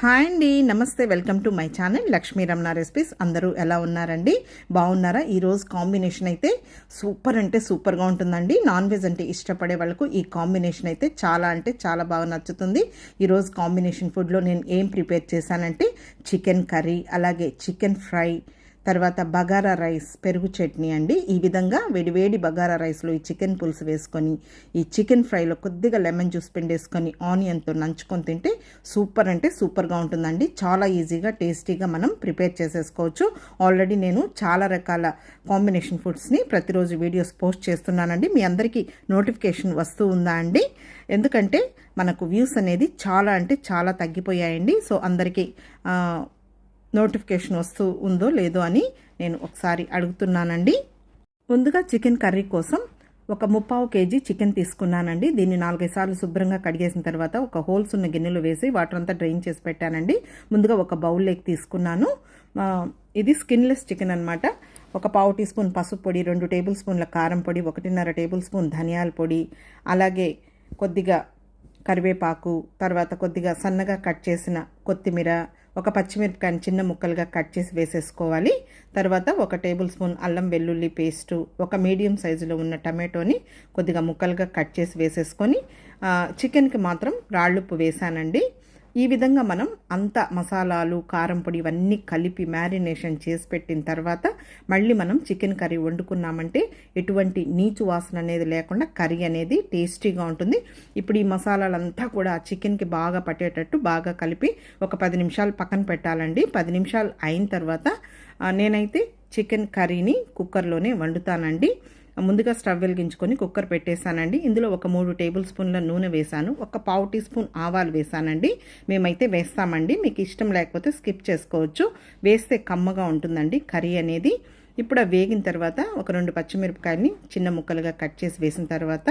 Hi అండి, నమస్తే. Welcome to my channel Lakshmi Ramana recipes. అందరూ ఎలా ఉన్నారండి? బాగున్నారా? ఈరోజు కాంబినేషన్ అయితే సూపర్ అంటే సూపర్గా ఉంటుందండి. నాన్ వెజ్ అంటే ఇష్టపడే వాళ్ళకు ఈ కాంబినేషన్ అయితే చాలా అంటే చాలా బాగా నచ్చుతుంది. ఈరోజు కాంబినేషన్ ఫుడ్లో నేను ఏం ప్రిపేర్ చేశానంటే చికెన్ కర్రీ, అలాగే చికెన్ ఫ్రై, తర్వాత బగారా రైస్, పెరుగు చట్నీ అండి. ఈ విధంగా వేడివేడి బగారా రైస్లో ఈ చికెన్ పులుసు వేసుకొని, ఈ చికెన్ ఫ్రైలో కొద్దిగా లెమన్ జ్యూస్ పిండేసుకొని ఆనియన్తో నంచుకొని తింటే సూపర్ అంటే సూపర్గా ఉంటుందండి. చాలా ఈజీగా టేస్టీగా మనం ప్రిపేర్ చేసేసుకోవచ్చు. ఆల్రెడీ నేను చాలా రకాల కాంబినేషన్ ఫుడ్స్ని ప్రతిరోజు వీడియోస్ పోస్ట్ చేస్తున్నానండి. మీ అందరికీ నోటిఫికేషన్ వస్తూ ఉందా అండి? ఎందుకంటే మనకు వ్యూస్ అనేది చాలా అంటే చాలా తగ్గిపోయాయండి. సో అందరికీ నోటిఫికేషన్ వస్తూ ఉందో లేదో అని నేను ఒకసారి అడుగుతున్నానండి. ముందుగా చికెన్ కర్రీ కోసం ఒక 3/4 kg చికెన్ తీసుకున్నానండి. దీన్ని 4-5 సార్లు శుభ్రంగా కడిగేసిన తర్వాత ఒక హోల్స్ ఉన్న గిన్నెలో వేసి వాటర్ అంతా డ్రైన్ చేసి పెట్టానండి. ముందుగా ఒక బౌల్లోకి తీసుకున్నాను. ఇది స్కిన్లెస్ చికెన్ అనమాట. ఒక 1/2 టీ స్పూన్ పసుపు పొడి, 2 టేబుల్ స్పూన్ల కారం పొడి, 1.5 టేబుల్ స్పూన్ ధనియాల పొడి, అలాగే కొద్దిగా కరివేపాకు, తర్వాత కొద్దిగా సన్నగా కట్ చేసిన కొత్తిమీర, ఒక పచ్చిమిరపకాయని చిన్న ముక్కలుగా కట్ చేసి వేసేసుకోవాలి. తర్వాత 1 టేబుల్ స్పూన్ అల్లం వెల్లుల్లి పేస్టు, ఒక మీడియం సైజులో ఉన్న టమాటోని కొద్దిగా ముక్కలుగా కట్ చేసి వేసేసుకొని చికెన్కి మాత్రం రాళ్ళుప్పు వేసానండి. ఈ విధంగా మనం అంత మసాలాలు, కారం పొడి ఇవన్నీ కలిపి మ్యారినేషన్ చేసి పెట్టిన తర్వాత మళ్ళీ మనం చికెన్ కర్రీ వండుకున్నామంటే ఎటువంటి నీచు వాసన అనేది లేకుండా కర్రీ అనేది టేస్టీగా ఉంటుంది. ఇప్పుడు ఈ మసాలాలంతా కూడా చికెన్కి బాగా పట్టేటట్టు బాగా కలిపి ఒక 10 నిమిషాలు పక్కన పెట్టాలండి. 10 నిమిషాలు అయిన తర్వాత నేనైతే చికెన్ కర్రీని కుక్కర్లోనే వండుతానండి. ముందుగా స్టవ్ వెలిగించుకొని కుక్కర్ పెట్టేశానండి. ఇందులో ఒక 3 టేబుల్ స్పూన్ల నూనె వేశాను, ఒక 1/2 టీ స్పూన్ ఆవాలు వేశానండి. మేమైతే వేస్తామండి, మీకు ఇష్టం లేకపోతే స్కిప్ చేసుకోవచ్చు. వేస్తే కమ్మగా ఉంటుందండి కర్రీ అనేది. ఇప్పుడు వేగిన తర్వాత ఒక 2 పచ్చిమిరపకాయలని చిన్న ముక్కలుగా కట్ చేసి వేసిన తర్వాత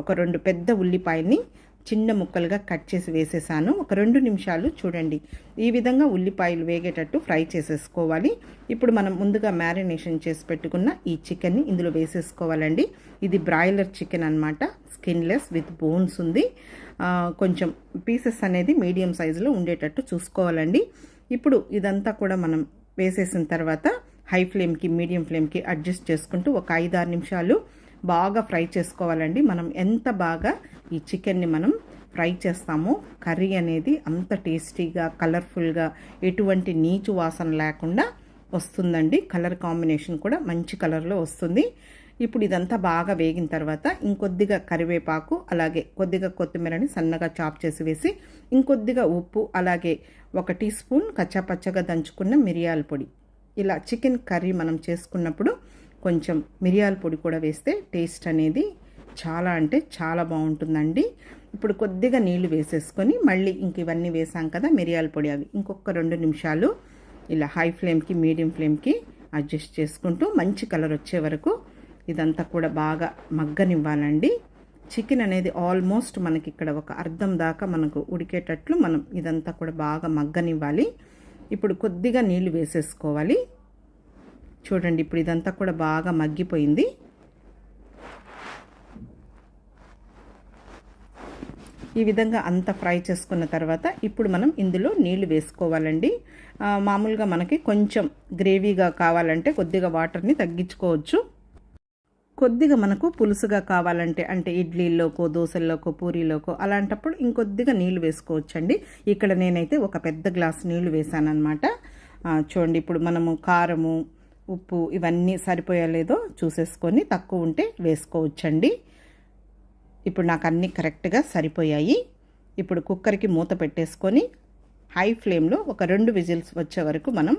ఒక 2 పెద్ద ఉల్లిపాయల్ని చిన్న ముక్కలుగా కట్ చేసి వేసేసాను. ఒక 2 నిమిషాలు చూడండి ఈ విధంగా ఉల్లిపాయలు వేగేటట్టు ఫ్రై చేసేసుకోవాలి. ఇప్పుడు మనం ముందుగా మ్యారినేషన్ చేసి పెట్టుకున్న ఈ చికెన్ని ఇందులో వేసేసుకోవాలండి. ఇది బ్రాయిలర్ చికెన్ అనమాట, స్కిన్లెస్ విత్ బోన్స్ ఉంది. కొంచెం పీసెస్ అనేది మీడియం సైజులో ఉండేటట్టు చూసుకోవాలండి. ఇప్పుడు ఇదంతా కూడా మనం వేసేసిన తర్వాత హై ఫ్లేమ్కి మీడియం ఫ్లేమ్కి అడ్జస్ట్ చేసుకుంటూ ఒక 5-6 నిమిషాలు బాగా ఫ్రై చేసుకోవాలండి. మనం ఎంత బాగా ఈ చికెన్ని మనం ఫ్రై చేస్తామో కర్రీ అనేది అంత టేస్టీగా, కలర్ఫుల్గా, ఎటువంటి నీచు వాసన లేకుండా వస్తుందండి. కలర్ కాంబినేషన్ కూడా మంచి కలర్లో వస్తుంది. ఇప్పుడు ఇదంతా బాగా వేగిన తర్వాత ఇంకొద్దిగా కరివేపాకు, అలాగే కొద్దిగా కొత్తిమీరని సన్నగా చాప్ చేసి వేసి, ఇంకొద్దిగా ఉప్పు, అలాగే 1 టీ స్పూన్ కచ్చాపచ్చగా దంచుకున్న మిరియాల పొడి. ఇలా చికెన్ కర్రీ మనం చేసుకున్నప్పుడు కొంచెం మిరియాల పొడి కూడా వేస్తే టేస్ట్ అనేది చాలా అంటే చాలా బాగుంటుందండి. ఇప్పుడు కొద్దిగా నీళ్లు వేసేసుకొని మళ్ళీ ఇంక ఇవన్నీ వేసాం కదా మిరియాల పొడి, అవి ఇంకొక 2 నిమిషాలు ఇలా హై ఫ్లేమ్కి మీడియం ఫ్లేమ్కి అడ్జస్ట్ చేసుకుంటూ మంచి కలర్ వచ్చే వరకు ఇదంతా కూడా బాగా మగ్గనివ్వాలండి. చికెన్ అనేది ఆల్మోస్ట్ మనకి ఇక్కడ ఒక అర్ధం దాకా మనకు ఉడికేటట్లు మనం ఇదంతా కూడా బాగా మగ్గనివ్వాలి. ఇప్పుడు కొద్దిగా నీళ్లు వేసేసుకోవాలి. చూడండి ఇప్పుడు ఇదంతా కూడా బాగా మగ్గిపోయింది. ఈ విధంగా అంతా ఫ్రై చేసుకున్న తర్వాత ఇప్పుడు మనం ఇందులో నీళ్లు వేసుకోవాలండి. మామూలుగా మనకి కొంచెం గ్రేవీగా కావాలంటే కొద్దిగా వాటర్ని తగ్గించుకోవచ్చు. కొద్దిగా మనకు పులుసుగా కావాలంటే, అంటే ఇడ్లీలోకో, దోశల్లోకో, పూరీలోకో అలాంటప్పుడు ఇంకొద్దిగా నీళ్లు వేసుకోవచ్చండి. ఇక్కడ నేనైతే ఒక పెద్ద గ్లాస్ నీళ్లు వేసానన్నమాట. చూడండి ఇప్పుడు మనము కారము, ఉప్పు ఇవన్నీ సరిపోయలేదో చూసేసుకొని తక్కువ ఉంటే వేసుకోవచ్చండి. ఇప్పుడు నాకు అన్నీ కరెక్ట్గా సరిపోయాయి. ఇప్పుడు కుక్కర్కి మూత పెట్టేసుకొని హై ఫ్లేమ్లో ఒక 2 విజిల్స్ వచ్చే వరకు మనం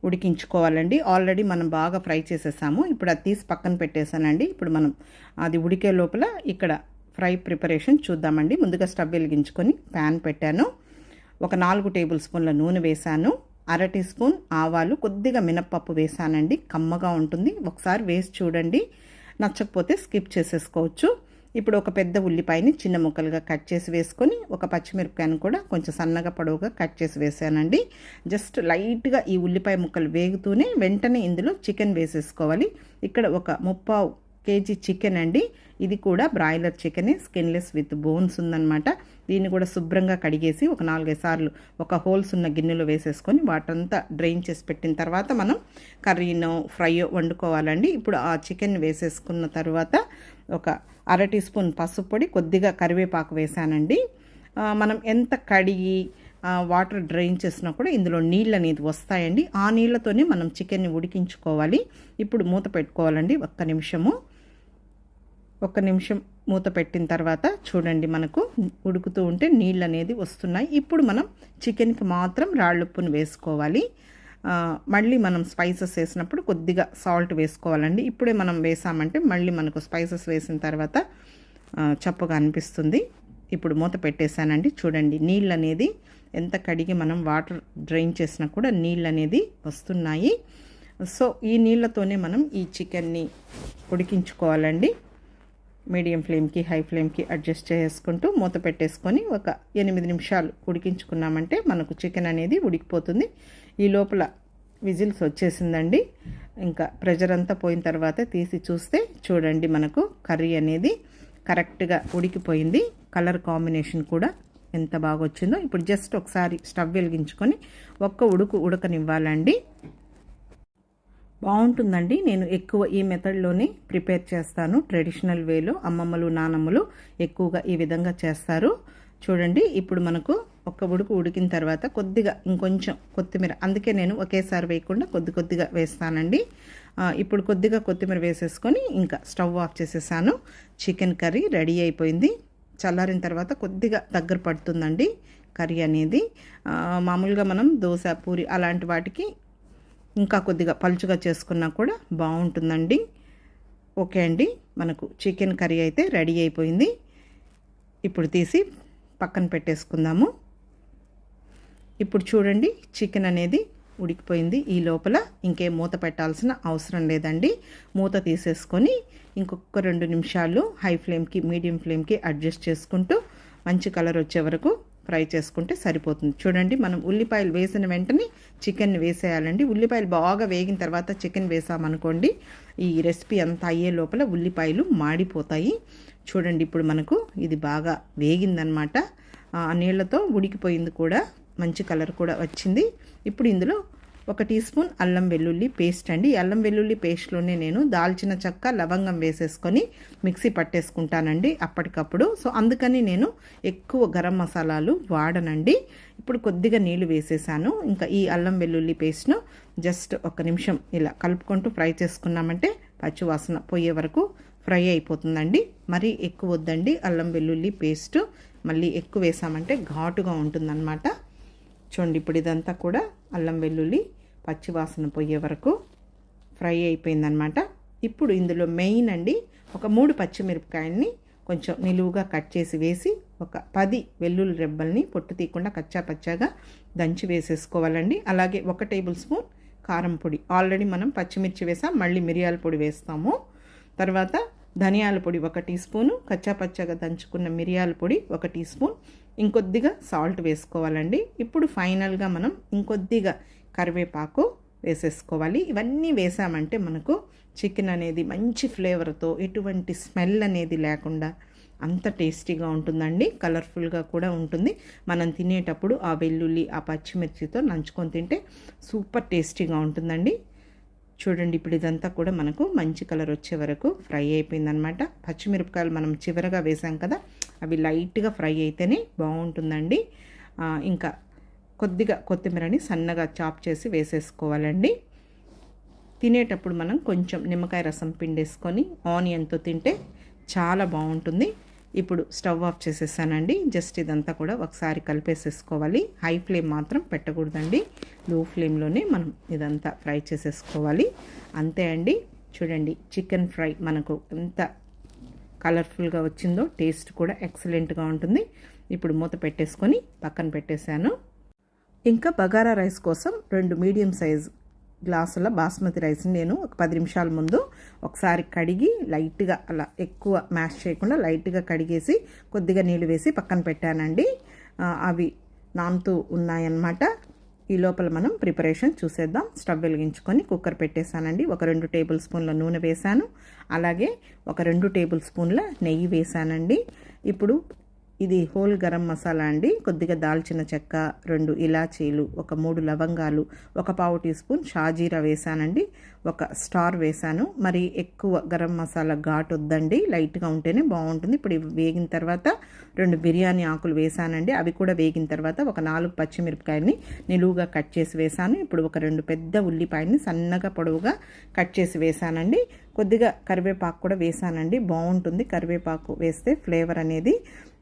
ఉడికించుకోవాలండి. ఆల్రెడీ మనం బాగా ఫ్రై చేసేసాము. ఇప్పుడు అది తీసి పక్కన పెట్టేసానండి. ఇప్పుడు మనం అది ఉడికే లోపల ఇక్కడ ఫ్రై ప్రిపరేషన్ చూద్దామండి. ముందుగా స్టవ్ వెలిగించుకొని ప్యాన్ పెట్టాను. ఒక 4 టేబుల్ స్పూన్ల నూనె వేశాను, 1/2 టీ స్పూన్ ఆవాలు, కొద్దిగా మినప్పప్పు వేసానండి. కమ్మగా ఉంటుంది, ఒకసారి వేసి చూడండి. నచ్చకపోతే స్కిప్ చేసేసుకోవచ్చు. ఇప్పుడు ఒక పెద్ద ఉల్లిపాయని చిన్న ముక్కలుగా కట్ చేసి వేసుకొని, ఒక పచ్చిమిరపకాయను కూడా కొంచెం సన్నగా పొడవుగా కట్ చేసి వేసానండి. జస్ట్ లైట్గా ఈ ఉల్లిపాయ ముక్కలు వేగుతూనే వెంటనే ఇందులో చికెన్ వేసేసుకోవాలి. ఇక్కడ ఒక 3/4 కేజీ చికెన్ అండి. ఇది కూడా బ్రాయిలర్ చికెనే, స్కిన్లెస్ విత్ బోన్స్ ఉందన్నమాట. దీన్ని కూడా శుభ్రంగా కడిగేసి ఒక 4-5 సార్లు ఒక హోల్స్ ఉన్న గిన్నెలో వేసేసుకొని వాటంతా డ్రైన్ చేసి పెట్టిన తర్వాత మనం కర్రీనో ఫ్రైయో వండుకోవాలండి. ఇప్పుడు ఆ చికెన్ వేసేసుకున్న తర్వాత ఒక 1/2 టీ స్పూన్ పసుపు పొడి, కొద్దిగా కరివేపాకు వేసానండి. మనం ఎంత కడిగి వాటర్ డ్రైన్ చేసినా కూడా ఇందులో నీళ్ళు అనేది వస్తాయండి. ఆ నీళ్ళతోనే మనం చికెన్ని ఉడికించుకోవాలి. ఇప్పుడు మూత పెట్టుకోవాలండి. ఒక్క నిమిషం మూత పెట్టిన తర్వాత చూడండి, మనకు ఉడుకుతూ ఉంటే నీళ్ళు అనేది వస్తున్నాయి. ఇప్పుడు మనం చికెన్కి మాత్రం రాళ్ళుప్పును వేసుకోవాలి. మళ్ళీ మనం స్పైసెస్ వేసినప్పుడు కొద్దిగా సాల్ట్ వేసుకోవాలండి. ఇప్పుడే మనం వేసామంటే మళ్ళీ మనకు స్పైసెస్ వేసిన తర్వాత చప్పగా అనిపిస్తుంది. ఇప్పుడు మూత పెట్టేశానండి. చూడండి, నీళ్ళు అనేది ఎంత కడిగి మనం వాటర్ డ్రైన్ చేసినా కూడా నీళ్ళు అనేది వస్తున్నాయి. సో ఈ నీళ్ళతోనే మనం ఈ చికెన్ని ఉడికించుకోవాలండి. మీడియం ఫ్లేమ్కి హై ఫ్లేమ్కి అడ్జస్ట్ చేసుకుంటూ మూత పెట్టేసుకొని ఒక 8 నిమిషాలు ఉడికించుకున్నామంటే మనకు చికెన్ అనేది ఉడికిపోతుంది. ఈ లోపల విజిల్స్ వచ్చేసిందండి. ఇంకా ప్రెషర్ అంతా పోయిన తర్వాత తీసి చూస్తే చూడండి, మనకు కర్రీ అనేది కరెక్ట్గా ఉడికిపోయింది. కలర్ కాంబినేషన్ కూడా ఎంత బాగా వచ్చిందో. ఇప్పుడు జస్ట్ ఒకసారి స్టవ్ వెలిగించుకొని ఒక్క ఉడకనివ్వాలండి. బాగుంటుందండి. నేను ఎక్కువ ఈ మెథడ్లోనే ప్రిపేర్ చేస్తాను. ట్రెడిషనల్ వేలో అమ్మమ్మలు నానమ్మలు ఎక్కువగా ఈ విధంగా చేస్తారు. చూడండి, ఇప్పుడు మనకు ఒక్క ఉడికిన తర్వాత కొద్దిగా ఇంకొంచెం కొత్తిమీర, అందుకే నేను ఒకేసారి వేయకుండా కొద్దిగా వేస్తానండి. ఇప్పుడు కొద్దిగా కొత్తిమీర వేసేసుకొని ఇంకా స్టవ్ ఆఫ్ చేసేసాను. చికెన్ కర్రీ రెడీ అయిపోయింది. చల్లారిన తర్వాత కొద్దిగా దగ్గర పడుతుందండి కర్రీ అనేది. మామూలుగా మనం దోశ, పూరి అలాంటి వాటికి ఇంకా కొద్దిగా పలుచుగా చేసుకున్నా కూడా బాగుంటుందండి. ఓకే అండి, మనకు చికెన్ కర్రీ అయితే రెడీ అయిపోయింది. ఇప్పుడు తీసి పక్కన పెట్టేసుకుందాము. ఇప్పుడు చూడండి, చికెన్ అనేది ఉడికిపోయింది. ఈ లోపల ఇంకేం మూత పెట్టాల్సిన అవసరం లేదండి. మూత తీసేసుకొని ఇంకొక 2 నిమిషాలు హై ఫ్లేమ్కి మీడియం ఫ్లేమ్కి అడ్జస్ట్ చేసుకుంటూ మంచి కలర్ వచ్చే వరకు ఫ్రై చేసుకుంటే సరిపోతుంది. చూడండి, మనం ఉల్లిపాయలు వేసిన వెంటనే చికెన్ వేసేయాలండి. ఉల్లిపాయలు బాగా వేగిన తర్వాత చికెన్ వేసామనుకోండి, ఈ రెసిపీ అంతా అయ్యే లోపల ఉల్లిపాయలు మాడిపోతాయి. చూడండి, ఇప్పుడు మనకు ఇది బాగా వేగిందనమాట. ఆ నీళ్లతో ఉడికిపోయింది కూడా, మంచి కలర్ కూడా వచ్చింది. ఇప్పుడు ఇందులో 1 టీ స్పూన్ అల్లం వెల్లుల్లి పేస్ట్ అండి. ఈ అల్లం వెల్లుల్లి పేస్ట్లోనే నేను దాల్చిన చెక్క, లవంగం వేసేసుకొని మిక్సీ పట్టేసుకుంటానండి అప్పటికప్పుడు. సో అందుకని నేను ఎక్కువ గరం మసాలాలు వాడనండి. ఇప్పుడు కొద్దిగా నీళ్లు వేసేసాను. ఇంకా ఈ అల్లం వెల్లుల్లి పేస్ట్ను జస్ట్ 1 నిమిషం ఇలా కలుపుకుంటూ ఫ్రై చేసుకున్నామంటే పచ్చివాసన పోయే వరకు ఫ్రై అయిపోతుందండి. మరీ ఎక్కువ వద్దండి అల్లం వెల్లుల్లి పేస్ట్, మళ్ళీ ఎక్కువ వేసామంటే ఘాటుగా ఉంటుందన్నమాట. చూడండి, ఇప్పుడు ఇదంతా కూడా అల్లం వెల్లుల్లి పచ్చివాసన పోయే వరకు ఫ్రై అయిపోయిందనమాట. ఇప్పుడు ఇందులో మెయిన్ అండి, ఒక 3 పచ్చిమిరపకాయల్ని కొంచెం నిలువుగా కట్ చేసి వేసి, ఒక 10 వెల్లుల్లి రెబ్బల్ని పొట్టు తీయకుండా కచ్చా పచ్చాగా దంచి వేసేసుకోవాలండి. అలాగే 1 టేబుల్ స్పూన్ కారం పొడి, ఆల్రెడీ మనం పచ్చిమిర్చి వేసాం, మళ్ళీ మిరియాల పొడి వేస్తాము. తర్వాత ధనియాల పొడి 1 టీ స్పూను, కచ్చా పచ్చగా దంచుకున్న మిరియాల పొడి 1 టీ స్పూన్, ఇంకొద్దిగా సాల్ట్ వేసుకోవాలండి. ఇప్పుడు ఫైనల్గా మనం ఇంకొద్దిగా కరివేపాకు వేసేసుకోవాలి. ఇవన్నీ వేసామంటే మనకు చికెన్ అనేది మంచి ఫ్లేవర్తో, ఎటువంటి స్మెల్ అనేది లేకుండా అంత టేస్టీగా ఉంటుందండి. కలర్ఫుల్గా కూడా ఉంటుంది. మనం తినేటప్పుడు ఆ వెల్లుల్లి, ఆ పచ్చిమిర్చితో నంచుకొని తింటే సూపర్ టేస్టీగా ఉంటుందండి. చూడండి, ఇప్పుడు ఇదంతా కూడా మనకు మంచి కలర్ వచ్చే వరకు ఫ్రై అయిపోయిందనమాట. పచ్చిమిరపకాయలు మనం చివరగా వేసాం కదా, అవి లైట్గా ఫ్రై అయితేనే బాగుంటుందండి. ఇంకా కొద్దిగా కొత్తిమీరని సన్నగా చాప్ చేసి వేసేసుకోవాలండి. తినేటప్పుడు మనం కొంచెం నిమ్మకాయ రసం పిండేసుకొని ఆనియన్తో తింటే చాలా బాగుంటుంది. ఇప్పుడు స్టవ్ ఆఫ్ చేసేసానండి. జస్ట్ ఇదంతా కూడా ఒకసారి కలిపేసేసుకోవాలి. హై ఫ్లేమ్ మాత్రం పెట్టకూడదండి, లో ఫ్లేమ్లోనే మనం ఇదంతా ఫ్రై చేసేసుకోవాలి. అంతే అండి. చూడండి, చికెన్ ఫ్రై మనకు ఎంత కలర్ఫుల్గా వచ్చిందో, టేస్ట్ కూడా ఎక్సలెంట్గా ఉంటుంది. ఇప్పుడు మూత పెట్టేసుకొని పక్కన పెట్టేశాను. ఇంకా బగారా రైస్ కోసం 2 మీడియం సైజ్ గ్లాసుల బాస్మతి రైస్ని నేను ఒక 10 నిమిషాల ముందు ఒకసారి కడిగి లైట్గా, అలా ఎక్కువ మ్యాష్ చేయకుండా లైట్గా కడిగేసి కొద్దిగా నీళ్ళు వేసి పక్కన పెట్టానండి. అవి నానుతూ ఉన్నాయన్నమాట. ఈ లోపల మనం ప్రిపరేషన్ చూసేద్దాం. స్టవ్ వెలిగించుకొని కుక్కర్ పెట్టేశానండి. ఒక 2 టేబుల్ స్పూన్ల నూనె వేశాను. అలాగే ఒక 2 టేబుల్ స్పూన్ల నెయ్యి వేశానండి. ఇప్పుడు ఇది హోల్ గరం మసాలా అండి. కొద్దిగా దాల్చిన చెక్క, 2 ఇలాచీలు, ఒక 3 లవంగాలు, ఒక పావు టీ స్పూన్ షాజీరా వేసానండి. ఒక స్టార్ వేసాను. మరి ఎక్కువ గరం మసాలా ఘాటు వద్దండి, లైట్గా ఉంటేనే బాగుంటుంది. ఇప్పుడు ఇవి వేగిన తర్వాత 2 బిర్యానీ ఆకులు వేసానండి. అవి కూడా వేగిన తర్వాత ఒక 4 పచ్చిమిరపకాయలని నిలువుగా కట్ చేసి వేసాను. ఇప్పుడు ఒక 2 పెద్ద ఉల్లిపాయని సన్నగా పొడవుగా కట్ చేసి వేసానండి. కొద్దిగా కరివేపాకు కూడా వేసానండి. బాగుంటుంది కరివేపాకు వేస్తే ఫ్లేవర్ అనేది.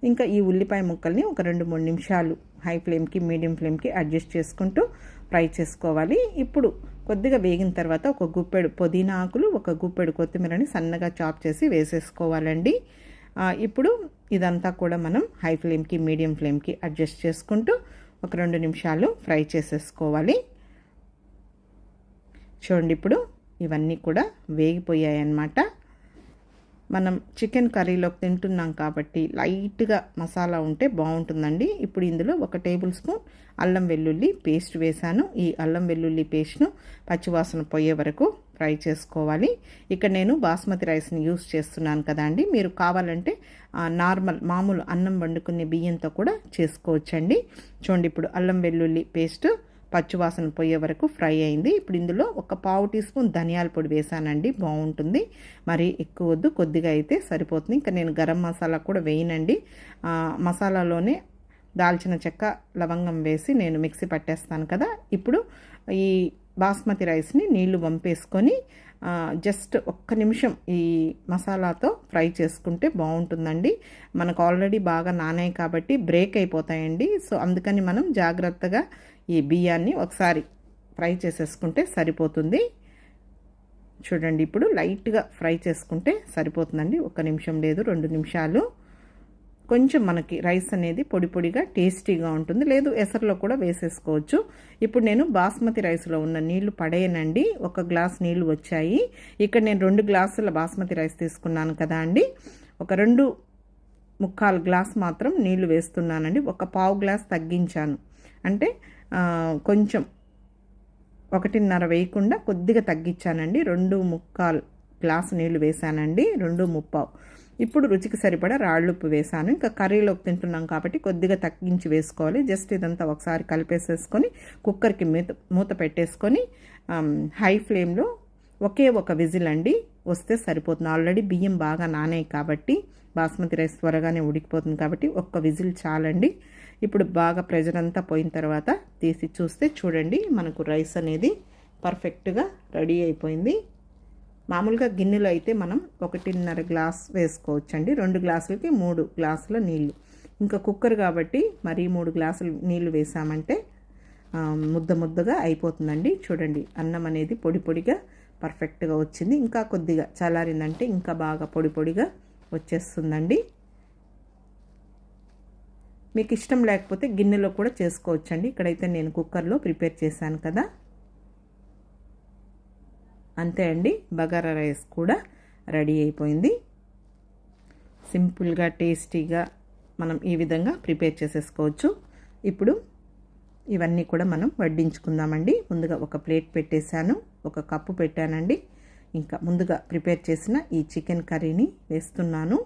ఇంకా ఈ ఉల్లిపాయ ముక్కల్ని ఒక 2-3 నిమిషాలు హై ఫ్లేమ్కి మీడియం ఫ్లేమ్కి అడ్జస్ట్ చేసుకుంటూ ఫ్రై చేసుకోవాలి. ఇప్పుడు కొద్దిగా వేగిన తర్వాత ఒక గుప్పెడు పుదీనా ఆకులు, ఒక గుప్పెడు కొత్తిమీరని సన్నగా చాప్ చేసి వేసేసుకోవాలండి. ఇప్పుడు ఇదంతా కూడా మనం హై ఫ్లేమ్కి మీడియం ఫ్లేమ్కి అడ్జస్ట్ చేసుకుంటూ ఒక 2 నిమిషాలు ఫ్రై చేసేసుకోవాలి. చూడండి, ఇప్పుడు ఇవన్నీ కూడా వేగిపోయాయి అన్నమాట. మనం చికెన్ కర్రీలోకి తింటున్నాం కాబట్టి లైట్గా మసాలా ఉంటే బాగుంటుందండి. ఇప్పుడు ఇందులో ఒక టేబుల్ స్పూన్ అల్లం వెల్లుల్లి పేస్ట్ వేసాను. ఈ అల్లం వెల్లుల్లి పేస్ట్ను పచ్చివాసన పోయే వరకు ఫ్రై చేసుకోవాలి. ఇక్కడ నేను బాస్మతి రైస్ని యూస్ చేస్తున్నాను కదా అండి. మీరు కావాలంటే మామూలు అన్నం వండుకునే బియ్యంతో కూడా చేసుకోవచ్చండి. చూడండి, ఇప్పుడు అల్లం వెల్లుల్లి పేస్ట్ పచ్చివాసన పోయే వరకు ఫ్రై అయింది. ఇప్పుడు ఇందులో ఒక పావు టీ స్పూన్ ధనియాల పొడి వేసానండి. బాగుంటుంది, మరి ఎక్కువ వద్దు, కొద్దిగా అయితే సరిపోతుంది. ఇంకా నేను గరం మసాలా కూడా వేయనండి. మసాలాలోనే దాల్చిన చెక్క, లవంగం వేసి నేను మిక్సీ పట్టేస్తాను కదా. ఇప్పుడు ఈ బాస్మతి రైస్ని నీళ్లు వంపేసుకొని జస్ట్ ఒక్క నిమిషం ఈ మసాలాతో ఫ్రై చేసుకుంటే బాగుంటుందండి. మనకు ఆల్రెడీ బాగా నానాయి కాబట్టి బ్రేక్ అయిపోతాయండి. సో అందుకని మనం జాగ్రత్తగా ఈ బియ్యాన్ని ఒకసారి ఫ్రై చేసేసుకుంటే సరిపోతుంది. చూడండి, ఇప్పుడు లైట్గా ఫ్రై చేసుకుంటే సరిపోతుందండి. 1 నిమిషం లేదు, 2 నిమిషాలు. కొంచెం మనకి రైస్ అనేది పొడి పొడిగా టేస్టీగా ఉంటుంది. లేదు ఎసరులో కూడా వేసేసుకోవచ్చు. ఇప్పుడు నేను బాస్మతి రైస్లో ఉన్న నీళ్లు పడేయనండి. 1 గ్లాస్ నీళ్లు వచ్చాయి. ఇక్కడ నేను 2 గ్లాసుల బాస్మతి రైస్ తీసుకున్నాను కదా అండి. ఒక 2.25 గ్లాస్ మాత్రం నీళ్లు వేస్తున్నానండి. ఒక పావు గ్లాస్ తగ్గించాను, అంటే కొంచెం 1.5 వేయకుండా కొద్దిగా తగ్గించానండి. 2.25 గ్లాసు నీళ్లు వేసానండి. 2.25. ఇప్పుడు రుచికి సరిపడా రాళ్ళుప్పు వేసాను. ఇంకా కర్రీలోకి తింటున్నాం కాబట్టి కొద్దిగా తగ్గించి వేసుకోవాలి. జస్ట్ ఇదంతా ఒకసారి కలిపేసేసుకొని కుక్కర్కి మూత పెట్టేసుకొని హై ఫ్లేమ్లో ఒకే ఒక విజిల్ అండి వస్తే సరిపోతుంది. ఆల్రెడీ బియ్యం బాగా నానాయి కాబట్టి బాస్మతి రైస్ త్వరగానే ఉడికిపోతుంది కాబట్టి 1 విజిల్ చాలండి. ఇప్పుడు బాగా ప్రెజర్ అంతా పోయిన తర్వాత తీసి చూస్తే చూడండి, మనకు రైస్ అనేది పర్ఫెక్ట్గా రెడీ అయిపోయింది. మామూలుగా గిన్నెలో అయితే మనం 1.5 గ్లాస్ వేసుకోవచ్చండి. 2 గ్లాసులకి 3 గ్లాసుల నీళ్ళు. ఇంకా కుక్కర్ కాబట్టి మరీ 3 గ్లాసులు నీళ్ళు వేసామంటే ముద్దగా అయిపోతుందండి. చూడండి, అన్నం అనేది పొడి పొడిగా పర్ఫెక్ట్గా వచ్చింది. ఇంకా కొద్దిగా చల్లారిందంటే ఇంకా బాగా పొడి పొడిగా వచ్చేస్తుందండి. మీకు ఇష్టం లేకపోతే గిన్నెలో కూడా చేసుకోవచ్చండి. ఇక్కడైతే నేను కుక్కర్లో ప్రిపేర్ చేశాను కదా. అంతే అండి, బగారా రైస్ కూడా రెడీ అయిపోయింది. సింపుల్గా టేస్టీగా మనం ఈ విధంగా ప్రిపేర్ చేసేసుకోవచ్చు. ఇప్పుడు ఇవన్నీ కూడా మనం వడ్డించుకుందామండి. ముందుగా ఒక ప్లేట్ పెట్టేశాను, ఒక కప్పు పెట్టానండి. ఇంకా ముందుగా ప్రిపేర్ చేసిన ఈ చికెన్ కర్రీని వేస్తున్నాను.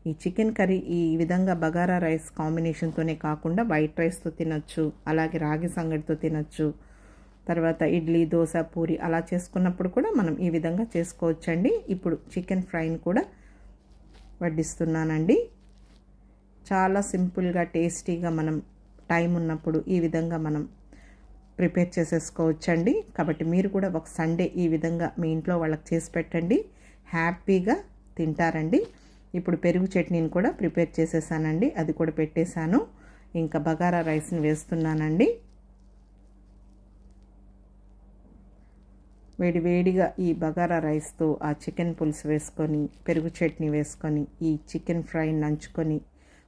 ఈ చికెన్ కర్రీ ఈ విధంగా బగారా రైస్ కాంబినేషన్తోనే కాకుండా వైట్ రైస్తో తినచ్చు, అలాగే రాగి సంగటితో తినచ్చు. తర్వాత ఇడ్లీ, దోశ, పూరి అలా చేసుకున్నప్పుడు కూడా మనం ఈ విధంగా చేసుకోవచ్చండి. ఇప్పుడు చికెన్ ఫ్రైని కూడా వడ్డిస్తున్నానండి. చాలా సింపుల్గా టేస్టీగా మనం టైం ఉన్నప్పుడు ఈ విధంగా మనం ప్రిపేర్ చేసేసుకోవచ్చండి. కాబట్టి మీరు కూడా ఒక సండే ఈ విధంగా మీ ఇంట్లో వాళ్ళకి చేసి పెట్టండి, హ్యాపీగా తింటారండి. ఇప్పుడు పెరుగు చట్నీని కూడా ప్రిపేర్ చేసేసానండి, అది కూడా పెట్టేశాను. ఇంకా బగారా రైస్ని వేస్తున్నానండి. వేడివేడిగా ఈ బగారా రైస్తో ఆ చికెన్ పులుసు వేసుకొని, పెరుగు చట్నీ వేసుకొని, ఈ చికెన్ ఫ్రై నంచుకొని,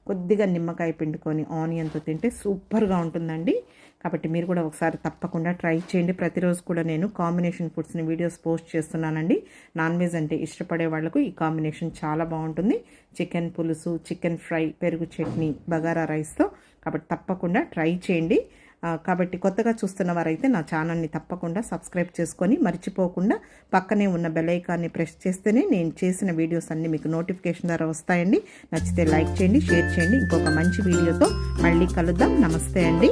కొద్దిగా నిమ్మకాయ పిండుకొని ఆనియన్తో తింటే సూపర్గా ఉంటుందండి. కాబట్టి మీరు కూడా ఒకసారి తప్పకుండా ట్రై చేయండి. ప్రతిరోజు కూడా నేను కాంబినేషన్ ఫుడ్స్ని వీడియోస్ పోస్ట్ చేస్తున్నానండి. నాన్ వెజ్ అంటే ఇష్టపడే వాళ్ళకు ఈ కాంబినేషన్ చాలా బాగుంటుంది. చికెన్ పులుసు, చికెన్ ఫ్రై, పెరుగు చట్నీ, బగారా రైస్తో. కాబట్టి తప్పకుండా ట్రై చేయండి. కాబట్టి కొత్తగా చూస్తున్న వారైతే నా ఛానల్ని తప్పకుండా సబ్స్క్రైబ్ చేసుకొని మర్చిపోకుండా పక్కనే ఉన్న బెల్ ఐకాన్ని ప్రెస్ చేస్తేనే నేను చేసిన వీడియోస్ అన్నీ మీకు నోటిఫికేషన్ ద్వారా వస్తాయండి. నచ్చితే లైక్ చేయండి, షేర్ చేయండి. ఇంకొక మంచి వీడియోతో మళ్ళీ కలుద్దాం. నమస్తే అండి.